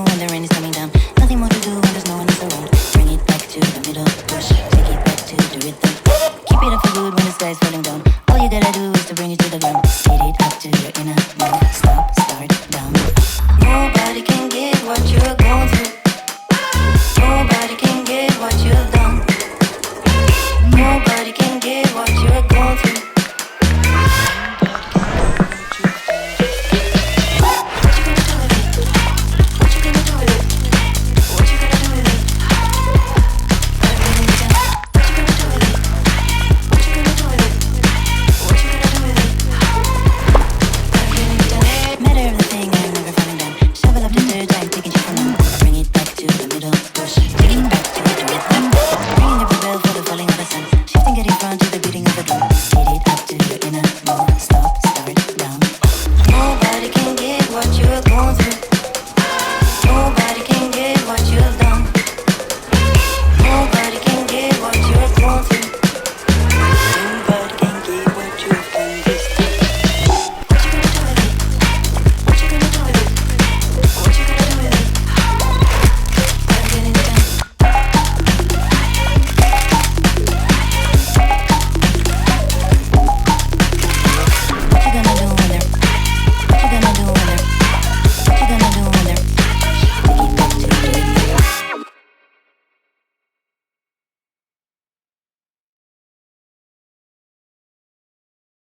when the rain is coming down. Nothing more to do when there's no one else around. Bring it back to the middle, push, take it back to the rhythm. Keep it up for good when the sky's falling down. All you gotta do is to bring it to the ground. Hit it up to your inner mode. Stop, start, down. Nobody can get what you're going through. Nobody can get what you've done. Nobody can get what you're going through. Shifting, getting front to the beating of the drum. Hit it up to your inner mode. Stop, start, down. Nobody can get what you're going through.